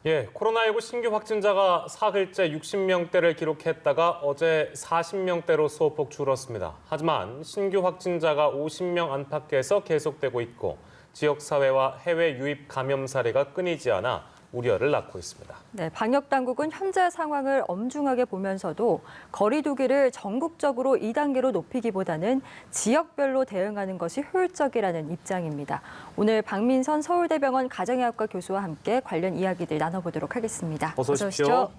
예, 코로나19 신규 확진자가 사흘째 60명대를 기록했다가 어제 40명대로 소폭 줄었습니다. 하지만 신규 확진자가 50명 안팎에서 계속되고 있고 지역사회와 해외 유입 감염 사례가 끊이지 않아 우려를 낳고 있습니다. 네, 방역 당국은 현재 상황을 엄중하게 보면서도 거리 두기를 전국적으로 2단계로 높이기보다는 지역별로 대응하는 것이 효율적이라는 입장입니다. 오늘 박민선 서울대병원 가정의학과 교수와 함께 관련 이야기들 나눠보도록 하겠습니다. 어서 오십시오.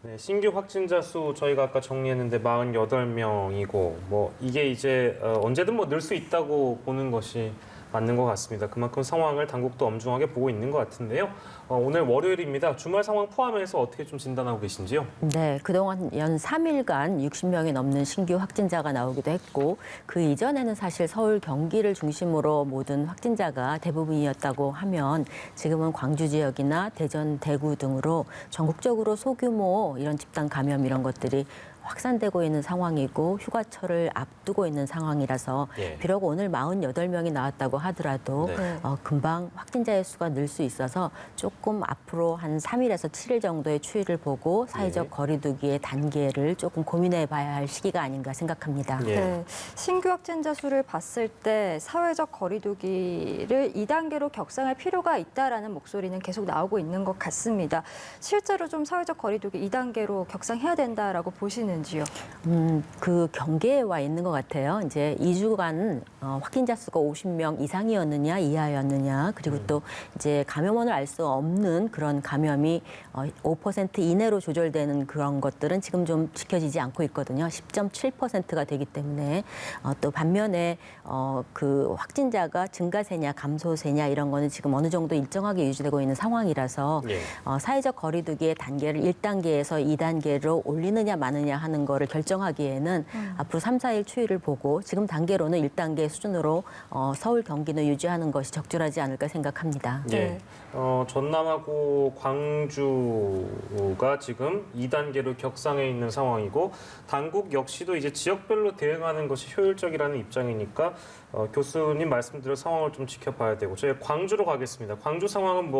네, 신규 확진자 수 저희가 아까 정리했는데 48명이고 이게 이제 언제든 늘 수 있다고 보는 것이 맞는 것 같습니다. 그만큼 상황을 당국도 엄중하게 보고 있는 것 같은데요. 오늘 월요일입니다. 주말 상황 포함해서 어떻게 좀 진단하고 계신지요? 네, 그동안 연 3일간 60명이 넘는 신규 확진자가 나오기도 했고 그 이전에는 사실 서울, 경기를 중심으로 모든 확진자가 대부분이었다고 하면 지금은 광주 지역이나 대전, 대구 등으로 전국적으로 소규모 이런 집단 감염 이런 것들이 확산되고 있는 상황이고 휴가철을 앞두고 있는 상황이라서 비록 오늘 48명이 나왔다고 하더라도 금방 확진자의 수가 늘 수 있어서 조금 앞으로 한 3일에서 7일 정도의 추이를 보고 사회적 거리 두기의 단계를 조금 고민해 봐야 할 시기가 아닌가 생각합니다. 네, 신규 확진자 수를 봤을 때 사회적 거리 두기를 2단계로 격상할 필요가 있다라는 목소리는 계속 나오고 있는 것 같습니다. 실제로 좀 사회적 거리 두기 2단계로 격상해야 된다라고 보시는지요? 그 경계에 와 있는 것 같아요. 이제 2주간 확진자 수가 50명 이상이었느냐 이하였느냐 그리고 또 이제 감염원을 알 수 없는 그런 감염이 5% 이내로 조절되는 그런 것들은 지금 좀 지켜지지 않고 있거든요. 10.7%가 되기 때문에 또 반면에 그 확진자가 증가세냐 감소세냐 이런 거는 지금 어느 정도 일정하게 유지되고 있는 상황이라서 사회적 거리두기의 단계를 1단계에서 2단계로 올리느냐 마느냐 하는 거를 결정하기에는 앞으로 3, 4일 추이를 보고 지금 단계로는 1단계 수준으로 서울, 경기는 유지하는 것이 적절하지 않을까 생각합니다. 네. 전남하고 광주가 지금 2단계로 격상해 있는 상황이고 당국 역시도 이제 지역별로 대응하는 것이 효율적이라는 입장이니까 교수님 말씀대로 상황을 좀 지켜봐야 되고 저희 광주로 가겠습니다. 광주 상황은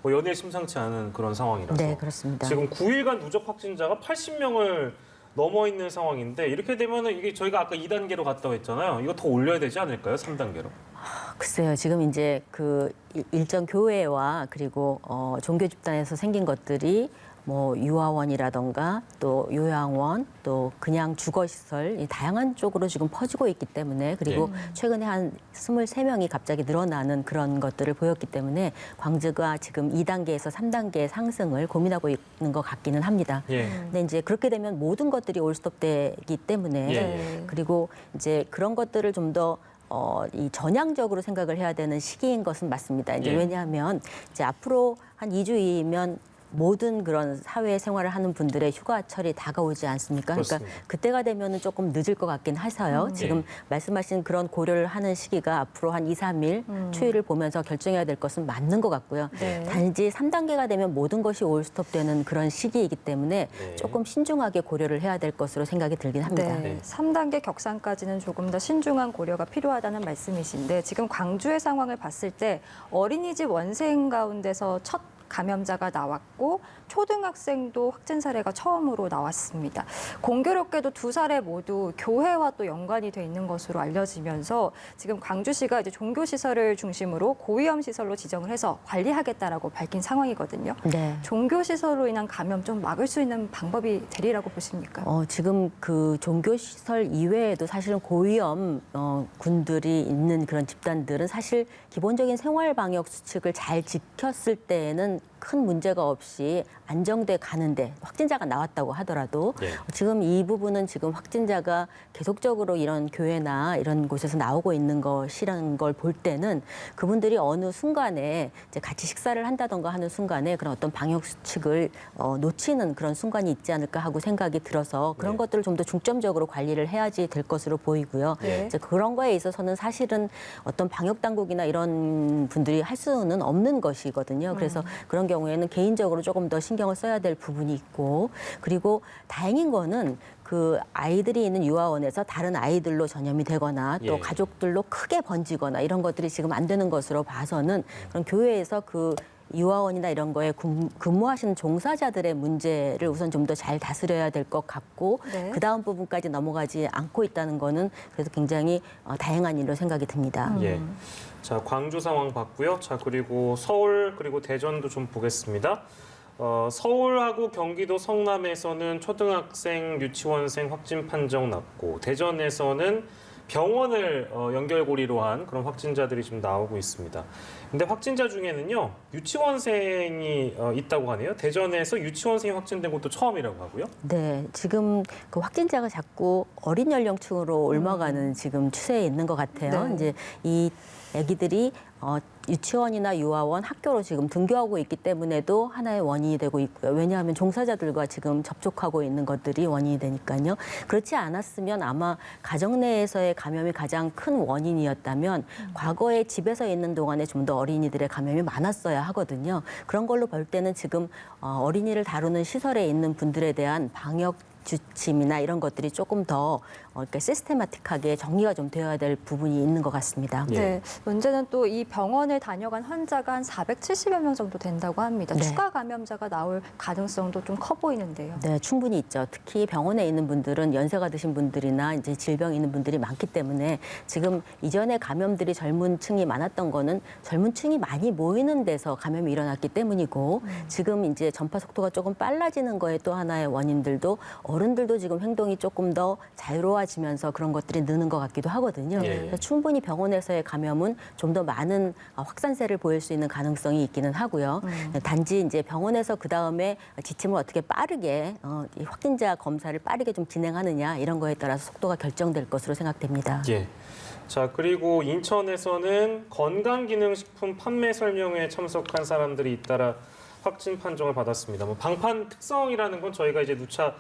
연일 심상치 않은 그런 상황이라서 네, 그렇습니다. 지금 9일간 누적 확진자가 80명을 넘어 있는 상황인데 이렇게 되면은 이게 저희가 아까 2단계로 갔다고 했잖아요. 이거 더 올려야 되지 않을까요? 3단계로. 글쎄요. 지금 이제 그 일정 교회와 그리고 종교 집단에서 생긴 것들이 유아원이라던가 또 요양원 또 그냥 주거시설 이 다양한 쪽으로 지금 퍼지고 있기 때문에 그리고 최근에 한 23명이 갑자기 늘어나는 그런 것들을 보였기 때문에 광주가 지금 2단계에서 3단계 상승을 고민하고 있는 것 같기는 합니다. 근데 이제 그렇게 되면 모든 것들이 올스톱되기 때문에 그리고 이제 그런 것들을 좀 더 이 전향적으로 생각을 해야 되는 시기인 것은 맞습니다. 이제 왜냐하면 이제 앞으로 한 2주이면 모든 그런 사회생활을 하는 분들의 휴가철이 다가오지 않습니까? 그렇습니다. 그러니까 그때가 되면은 조금 늦을 것 같긴 해서요. 지금 말씀하신 그런 고려를 하는 시기가 앞으로 한 2, 3일 추이를 보면서 결정해야 될 것은 맞는 것 같고요. 단지 3단계가 되면 모든 것이 올스톱되는 그런 시기이기 때문에 조금 신중하게 고려를 해야 될 것으로 생각이 들긴 합니다. 3단계 격상까지는 조금 더 신중한 고려가 필요하다는 말씀이신데 지금 광주의 상황을 봤을 때 어린이집 원생 가운데서 첫 감염자가 나왔고 초등학생도 확진 사례가 처음으로 나왔습니다. 공교롭게도 두 사례 모두 교회와 또 연관이 돼 있는 것으로 알려지면서 지금 광주시가 이제 종교시설을 중심으로 고위험 시설로 지정을 해서 관리하겠다라고 밝힌 상황이거든요. 종교시설로 인한 감염 좀 막을 수 있는 방법이 되리라고 보십니까? 지금 그 종교시설 이외에도 사실은 고위험 군들이 있는 그런 집단들은 사실 기본적인 생활 방역 수칙을 잘 지켰을 때에는 큰 문제가 없이 안정돼 가는데 확진자가 나왔다고 하더라도 지금 이 부분은 지금 확진자가 계속적으로 이런 교회나 이런 곳에서 나오고 있는 것이라는 걸 볼 때는 그분들이 어느 순간에 이제 같이 식사를 한다던가 하는 순간에 그런 어떤 방역 수칙을 놓치는 그런 순간이 있지 않을까 하고 생각이 들어서 그런 것들을 좀 더 중점적으로 관리를 해야지 될 것으로 보이고요. 이제 그런 거에 있어서는 사실은 어떤 방역 당국이나 이런 분들이 할 수는 없는 것이거든요. 그래서 그런 경우에는 개인적으로 조금 더 신경을 써야 될 부분이 있고 그리고 다행인 거는 그 아이들이 있는 유아원에서 다른 아이들로 전염이 되거나 또 가족들로 크게 번지거나 이런 것들이 지금 안 되는 것으로 봐서는 그런 교회에서 그 유아원이나 이런 거에 근무하시는 종사자들의 문제를 우선 좀 더 잘 다스려야 될 것 같고 네. 그 다음 부분까지 넘어가지 않고 있다는 거는 그래도 굉장히 다행한 일로 생각이 듭니다. 예. 자, 광주 상황 봤고요. 자, 그리고 서울 그리고 대전도 좀 보겠습니다. 서울하고 경기도 성남에서는 초등학생, 유치원생 확진 판정 났고 대전에서는 병원을 연결고리로 한 그런 확진자들이 좀 나오고 있습니다. 근데 확진자 중에는요, 유치원생이 있다고 하네요. 대전에서 유치원생이 확진된 것도 처음이라고 하고요. 네, 지금 그 확진자가 자꾸 어린 연령층으로 옮아가는 지금 추세에 있는 것 같아요. 네. 이제 이 아기들이 유치원이나 유아원, 학교로 지금 등교하고 있기 때문에도 하나의 원인이 되고 있고요. 왜냐하면 종사자들과 지금 접촉하고 있는 것들이 원인이 되니까요. 그렇지 않았으면 아마 가정 내에서의 감염이 가장 큰 원인이었다면 과거에 집에서 있는 동안에 좀 더 어린이들의 감염이 많았어야 하거든요. 그런 걸로 볼 때는 지금 어린이를 다루는 시설에 있는 분들에 대한 방역 주침이나 이런 것들이 조금 더 이렇게 시스테마틱하게 정리가 좀 되어야 될 부분이 있는 것 같습니다. 예. 네, 문제는 또 이 병원을 다녀간 환자가 한 470여 명 정도 된다고 합니다. 네. 추가 감염자가 나올 가능성도 좀 커 보이는데요. 네, 충분히 있죠. 특히 병원에 있는 분들은 연세가 드신 분들이나 이제 질병이 있는 분들이 많기 때문에 지금 이전에 감염들이 젊은 층이 많았던 거는 젊은 층이 많이 모이는 데서 감염이 일어났기 때문이고 지금 이제 전파 속도가 조금 빨라지는 거에 또 하나의 원인들도 어른들도 지금 행동이 조금 더 자유로워지면서 그런 것들이 느는 것 같기도 하거든요. 예. 그래서 충분히 병원에서의 감염은 좀 더 많은 확산세를 보일 수 있는 가능성이 있기는 하고요. 단지 이제 병원에서 그 다음에 지침을 어떻게 빠르게 이 확진자 검사를 빠르게 좀 진행하느냐 이런 거에 따라서 속도가 결정될 것으로 생각됩니다. 예. 자, 그리고 인천에서는 건강기능식품 판매 설명회에 참석한 사람들이 잇따라 확진 판정을 받았습니다. 뭐 방판 특성이라는 건 저희가 이제 누차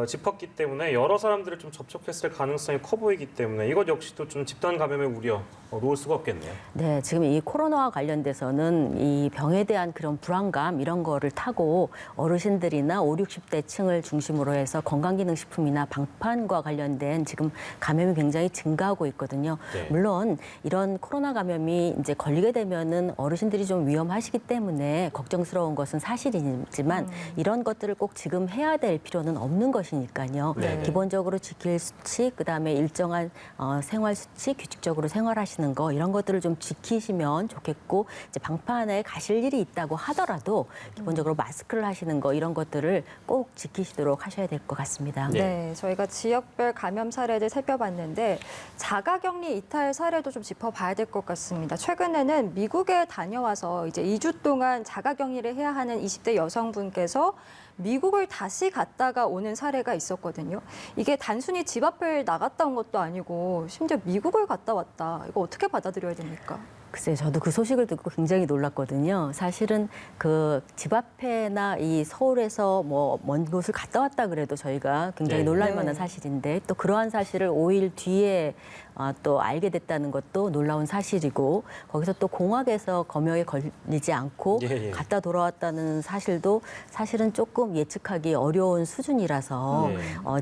짚었기 때문에 여러 사람들을 좀 접촉했을 가능성이 커 보이기 때문에 이것 역시도 좀 집단 감염의 우려 놓을 수가 없겠네요. 네, 지금 이 코로나와 관련돼서는 이 병에 대한 그런 불안감 이런 거를 타고 어르신들이나 5, 60대 층을 중심으로 해서 건강기능식품이나 방판과 관련된 지금 감염이 굉장히 증가하고 있거든요. 네. 물론 이런 코로나 감염이 이제 걸리게 되면은 어르신들이 좀 위험하시기 때문에 걱정스러운 것은 사실이지만 이런 것들을 꼭 지금 해야 될 필요는 없는 것이니까요. 네. 기본적으로 지킬 수칙, 그다음에 일정한 생활 수칙, 규칙적으로 생활하시는 거 이런 것들을 좀 지키시면 좋겠고 이제 방판에 가실 일이 있다고 하더라도 기본적으로 마스크를 하시는 거 이런 것들을 꼭 지키시도록 하셔야 될 것 같습니다. 네, 저희가 지역별 감염 사례를 살펴봤는데 자가격리 이탈 사례도 좀 짚어봐야 될 것 같습니다. 최근에는 미국에 다녀와서 이제 2주 동안 자가격리를 해야 하는 20대 여성분께서 미국을 다시 갔다가 오는 사례가 있었거든요. 이게 단순히 집 앞을 나갔다 온 것도 아니고 심지어 미국을 갔다 왔다. 이거 어떻게 받아들여야 됩니까? 글쎄요, 저도 그 소식을 듣고 굉장히 놀랐거든요. 사실은 그 집 앞에나 이 서울에서 뭐 먼 곳을 갔다 왔다 그래도 저희가 굉장히 네. 놀랄 네. 만한 사실인데 또 그러한 사실을 5일 뒤에 또 알게 됐다는 것도 놀라운 사실이고 거기서 또 공항에서 검역에 걸리지 않고 예. 갔다 돌아왔다는 사실도 사실은 조금 예측하기 어려운 수준이라서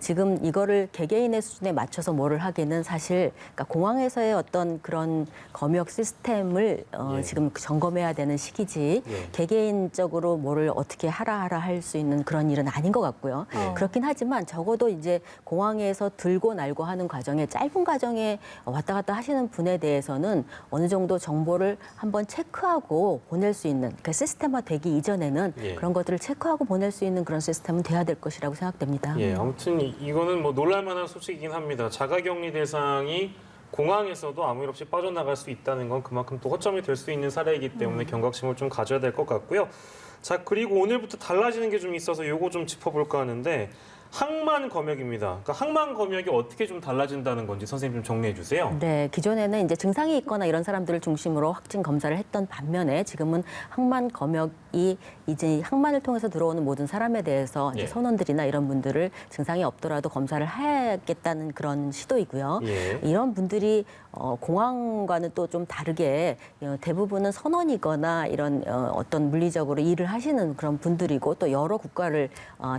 지금 이거를 개개인의 수준에 맞춰서 뭐를 하기는 사실 그러니까 공항에서의 어떤 그런 검역 시스템을 예. 지금 점검해야 되는 시기지 예. 개개인적으로 뭐를 어떻게 하라 할 수 있는 그런 일은 아닌 것 같고요. 예. 그렇긴 하지만 적어도 이제 공항에서 들고 날고 하는 과정에 짧은 과정에 왔다 갔다 하시는 분에 대해서는 어느 정도 정보를 한번 체크하고 보낼 수 있는 그러니까 시스템화 되기 이전에는 예. 그런 것들을 체크하고 보낼 수 있는 그런 시스템은 돼야 될 것이라고 생각됩니다. 예, 아무튼 이거는 뭐 놀랄만한 소식이긴 합니다. 자가격리 대상이 공항에서도 아무 일 없이 빠져나갈 수 있다는 건 그만큼 또 허점이 될 수 있는 사례이기 때문에 경각심을 좀 가져야 될 것 같고요. 자, 그리고 오늘부터 달라지는 게 좀 있어서 요거 좀 짚어볼까 하는데 항만 검역입니다. 그러니까 항만 검역이 어떻게 좀 달라진다는 건지 선생님 좀 정리해 주세요. 네, 기존에는 이제 증상이 있거나 이런 사람들을 중심으로 확진 검사를 했던 반면에 지금은 항만 검역이 이제 항만을 통해서 들어오는 모든 사람에 대해서 이제 예. 선원들이나 이런 분들을 증상이 없더라도 검사를 해야겠다는 그런 시도이고요. 예. 이런 분들이 공항과는 또 좀 다르게 대부분은 선원이거나 이런 어떤 물리적으로 일을 하시는 그런 분들이고 또 여러 국가를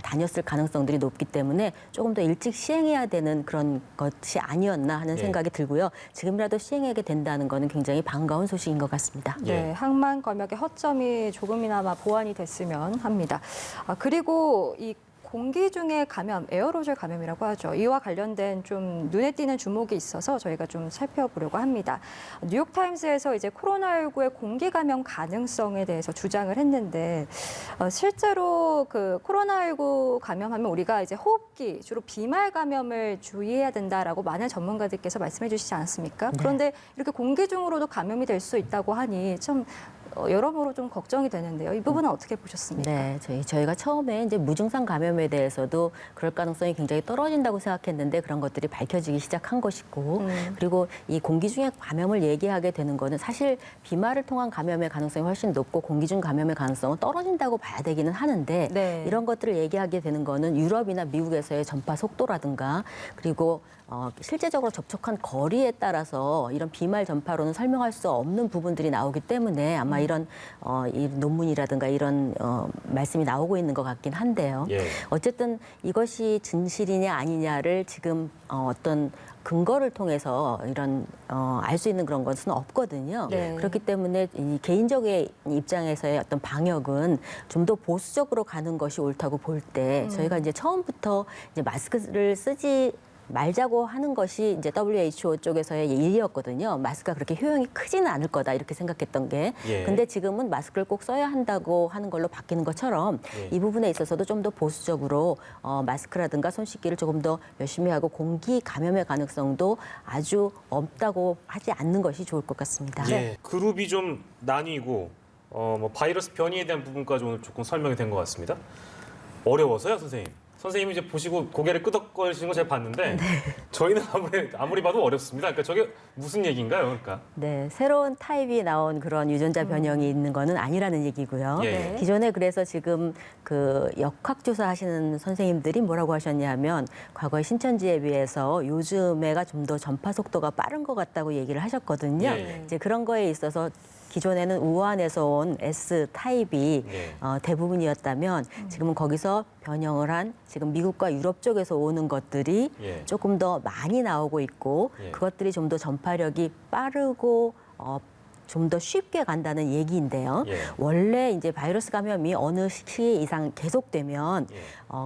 다녔을 가능성들이 높기 높기 때문에 조금 더 일찍 시행해야 되는 그런 것이 아니었나 하는 예. 생각이 들고요. 지금이라도 시행하게 된다는 거는 굉장히 반가운 소식인 것 같습니다. 네, 항만 검역의 허점이 조금이나마 보완이 됐으면 합니다. 그리고 이 공기 중에 감염, 에어로졸 감염이라고 하죠. 이와 관련된 좀 눈에 띄는 주목이 있어서 저희가 좀 살펴보려고 합니다. 뉴욕타임스에서 이제 코로나19의 공기 감염 가능성에 대해서 주장을 했는데 실제로 그 코로나19 감염하면 우리가 이제 호흡기, 주로 비말 감염을 주의해야 된다라고 많은 전문가들께서 말씀해 주시지 않았습니까? 그런데 이렇게 공기 중으로도 감염이 될 수 있다고 하니 참 여러모로 좀 걱정이 되는데요. 이 부분은 어떻게 보셨습니까? 네, 저희가 처음에 이제 무증상 감염에 대해서도 그럴 가능성이 굉장히 떨어진다고 생각했는데 그런 것들이 밝혀지기 시작한 것이고 그리고 이 공기 중에 감염을 얘기하게 되는 거는 사실 비말을 통한 감염의 가능성이 훨씬 높고 공기 중 감염의 가능성은 떨어진다고 봐야 되기는 하는데 네. 이런 것들을 얘기하게 되는 거는 유럽이나 미국에서의 전파 속도라든가 그리고 실제적으로 접촉한 거리에 따라서 이런 비말 전파로는 설명할 수 없는 부분들이 나오기 때문에 아마 이런 이 논문이라든가 이런 말씀이 나오고 있는 것 같긴 한데요. 예. 어쨌든 이것이 진실이냐 아니냐를 지금 어떤 근거를 통해서 이런 알 수 있는 그런 것은 없거든요. 네. 그렇기 때문에 이 개인적인 입장에서의 어떤 방역은 좀 더 보수적으로 가는 것이 옳다고 볼 때 저희가 이제 처음부터 이제 마스크를 쓰지 말자고 하는 것이 이제 WHO 쪽에서의 일이었거든요. 마스크가 그렇게 효용이 크지는 않을 거다 이렇게 생각했던 게. 예. 근데 지금은 마스크를 꼭 써야 한다고 하는 걸로 바뀌는 것처럼 예. 이 부분에 있어서도 좀 더 보수적으로 마스크라든가 손 씻기를 조금 더 열심히 하고 공기 감염의 가능성도 아주 없다고 하지 않는 것이 좋을 것 같습니다. 예. 그룹이 좀 나뉘고 뭐 바이러스 변이에 대한 부분까지 오늘 조금 설명이 된 것 같습니다. 어려워서요, 선생님. 선생님이 이제 보시고 고개를 끄덕거리시는 거 제가 봤는데 저희는 아무리 봐도 어렵습니다. 그러니까 저게 무슨 얘기인가요, 그러니까? 네, 새로운 타입이 나온 그런 유전자 변형이 있는 거는 아니라는 얘기고요. 예. 기존에 그래서 지금 그 역학조사 하시는 선생님들이 뭐라고 하셨냐면 과거의 신천지에 비해서 요즘에가 좀 더 전파 속도가 빠른 것 같다고 얘기를 하셨거든요. 예. 이제 그런 거에 있어서 기존에는 우한에서 온 S 타입이 예. 대부분이었다면 지금은 거기서 변형을 한 지금 미국과 유럽 쪽에서 오는 것들이 예. 조금 더 많이 나오고 있고 예. 그것들이 좀 더 전파력이 빠르고 좀 더 쉽게 간다는 얘기인데요. 예. 원래 이제 바이러스 감염이 어느 시기 이상 계속되면 예.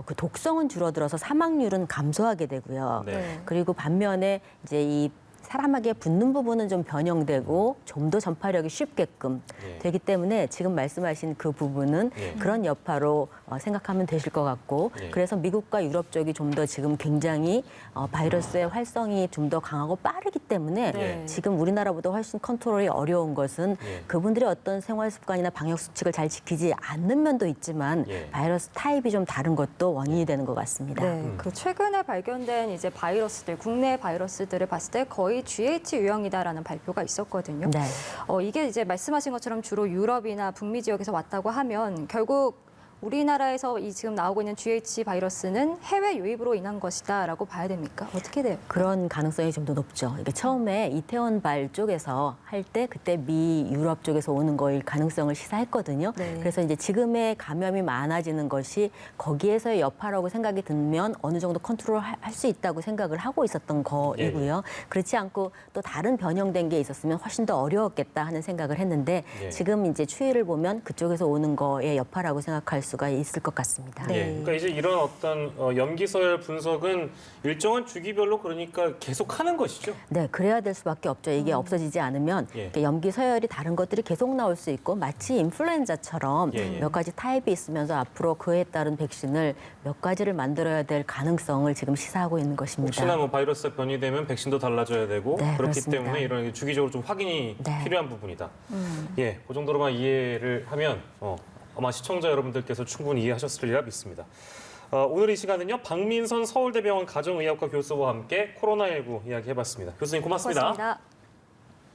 그 독성은 줄어들어서 사망률은 감소하게 되고요. 네. 그리고 반면에 이제 이 사람에게 붙는 부분은 좀 변형되고 좀 더 전파력이 쉽게끔 예. 되기 때문에 지금 말씀하신 그 부분은 예. 그런 여파로 생각하면 되실 것 같고 예. 그래서 미국과 유럽 쪽이 좀 더 지금 굉장히 바이러스의 활성이 좀 더 강하고 빠르기 때문에 네. 지금 우리나라보다 훨씬 컨트롤이 어려운 것은 예. 그분들이 어떤 생활 습관이나 방역 수칙을 잘 지키지 않는 면도 있지만 예. 바이러스 타입이 좀 다른 것도 원인이 되는 것 같습니다. 네, 그 최근에 발견된 이제 바이러스들, 국내 바이러스들을 봤을 때 거의 GH 유형이다라는 발표가 있었거든요. 네. 이게 이제 말씀하신 것처럼 주로 유럽이나 북미 지역에서 왔다고 하면 결국 우리나라에서 이 지금 나오고 있는 GH 바이러스는 해외 유입으로 인한 것이다라고 봐야 됩니까? 어떻게 돼요? 그런 가능성이 좀 더 높죠. 이게 처음에 이태원발 쪽에서 할 때 그때 미 유럽 쪽에서 오는 거일 가능성을 시사했거든요. 네. 그래서 이제 지금의 감염이 많아지는 것이 거기에서의 여파라고 생각이 들면 어느 정도 컨트롤 할 수 있다고 생각을 하고 있었던 거이고요. 그렇지 않고 또 다른 변형된 게 있었으면 훨씬 더 어려웠겠다 하는 생각을 했는데 예. 지금 이제 추이를 보면 그쪽에서 오는 거의 여파라고 생각할 수가 있을 것 같습니다. 네. 예, 그러니까 이제 이런 어떤 염기서열 분석은 일정한 주기별로 그러니까 계속하는 것이죠. 네, 그래야 될 수밖에 없죠. 이게 없어지지 않으면 예. 이렇게 염기 서열이 다른 것들이 계속 나올 수 있고 마치 인플루엔자처럼 예, 예. 몇 가지 타입이 있으면서 앞으로 그에 따른 백신을 몇 가지를 만들어야 될 가능성을 지금 시사하고 있는 것입니다. 혹시나 뭐 바이러스가 변이되면 백신도 달라져야 되고 네, 그렇기 그렇습니다. 때문에 이런 주기적으로 좀 확인이 네. 필요한 부분이다. 예, 그 정도로만 이해를 하면 아마 시청자 여러분들께서 충분히 이해하셨으리라 믿습니다. 오늘 이 시간은요, 박민선 서울대병원 가정의학과 교수와 함께 코로나19 이야기해봤습니다. 교수님 고맙습니다. 고맙습니다.